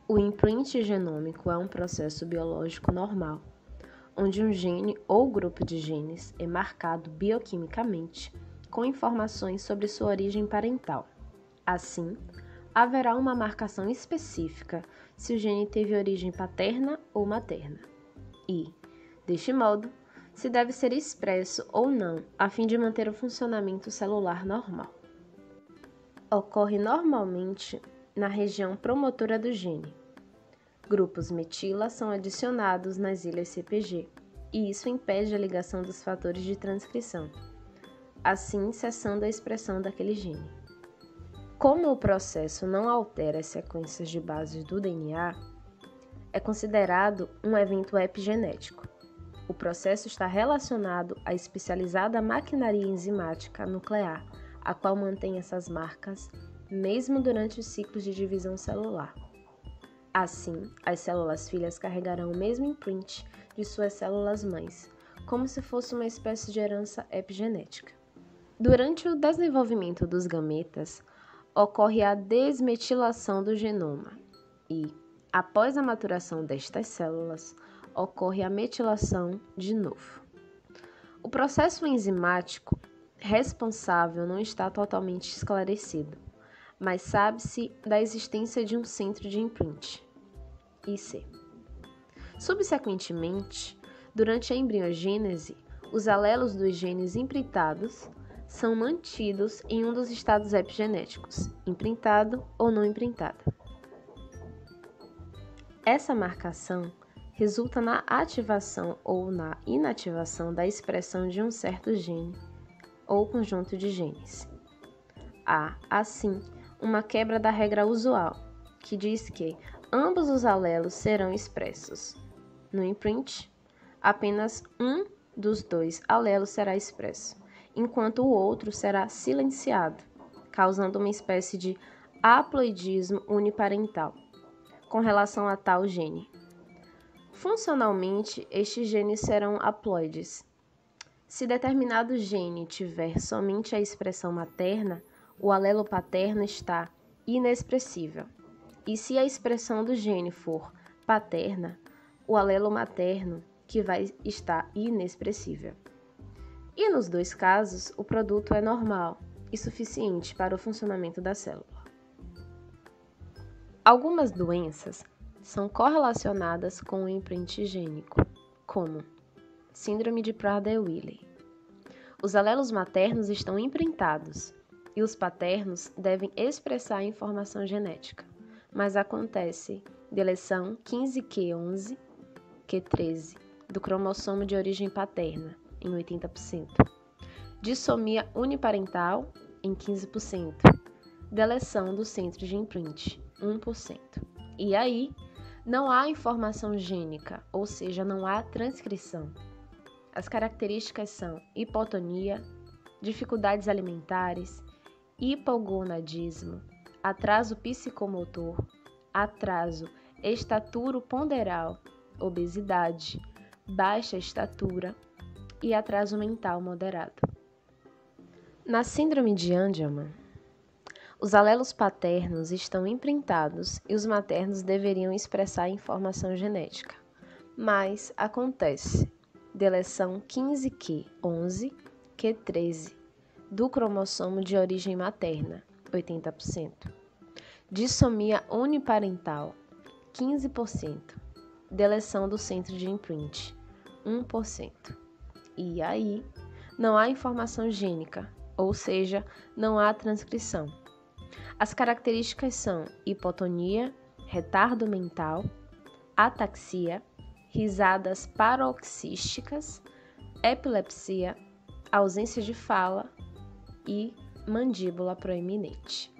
O imprint genômico é um processo biológico normal, onde um gene ou grupo de genes é marcado bioquimicamente com informações sobre sua origem parental. Assim, haverá uma marcação específica se o gene teve origem paterna ou materna e, deste modo, se deve ser expresso ou não a fim de manter o funcionamento celular normal. Ocorre normalmente na região promotora do gene. Grupos metila são adicionados nas ilhas CpG, e isso impede a ligação dos fatores de transcrição, assim cessando a expressão daquele gene. Como o processo não altera as sequências de bases do DNA, é considerado um evento epigenético. O processo está relacionado à especializada maquinaria enzimática nuclear, a qual mantém essas marcas mesmo durante os ciclos de divisão celular. Assim, as células filhas carregarão o mesmo imprint de suas células mães, como se fosse uma espécie de herança epigenética. Durante o desenvolvimento dos gametas, ocorre a desmetilação do genoma e, após a maturação destas células, ocorre a metilação de novo. O processo enzimático responsável não está totalmente esclarecido, mas sabe-se da existência de um centro de imprint, IC. Subsequentemente, durante a embriogênese, os alelos dos genes imprintados são mantidos em um dos estados epigenéticos, imprintado ou não imprintado. Essa marcação resulta na ativação ou na inativação da expressão de um certo gene ou conjunto de genes. Há, assim, uma quebra da regra usual, que diz que ambos os alelos serão expressos. No imprint, apenas um dos dois alelos será expresso, enquanto o outro será silenciado, causando uma espécie de haploidismo uniparental com relação a tal gene. Funcionalmente, estes genes serão haploides. Se determinado gene tiver somente a expressão materna, o alelo paterno está inexpressível. E se a expressão do gene for paterna, o alelo materno que vai estar inexpressível. E nos dois casos, o produto é normal e suficiente para o funcionamento da célula. Algumas doenças são correlacionadas com o imprint gênico, como síndrome de Prader-Willi. Os alelos maternos estão imprintados e os paternos devem expressar a informação genética, mas acontece deleção 15q11, q13 do cromossomo de origem paterna, em 80%, dissomia uniparental, em 15%, deleção do centro de imprint, 1%. E aí, não há informação gênica, ou seja, não há transcrição. As características são hipotonia, dificuldades alimentares, hipogonadismo, atraso psicomotor, atraso estaturo-ponderal, obesidade, baixa estatura e atraso mental moderado. Na síndrome de Angelman, os alelos paternos estão imprintados e os maternos deveriam expressar a informação genética, mas acontece deleção 15q11, q13 do cromossomo de origem materna, 80%, dissomia uniparental, 15%, deleção do centro de imprint, 1%. E aí, não há informação gênica, ou seja, não há transcrição. As características são hipotonia, retardo mental, ataxia, risadas paroxísticas, epilepsia, ausência de fala e mandíbula proeminente.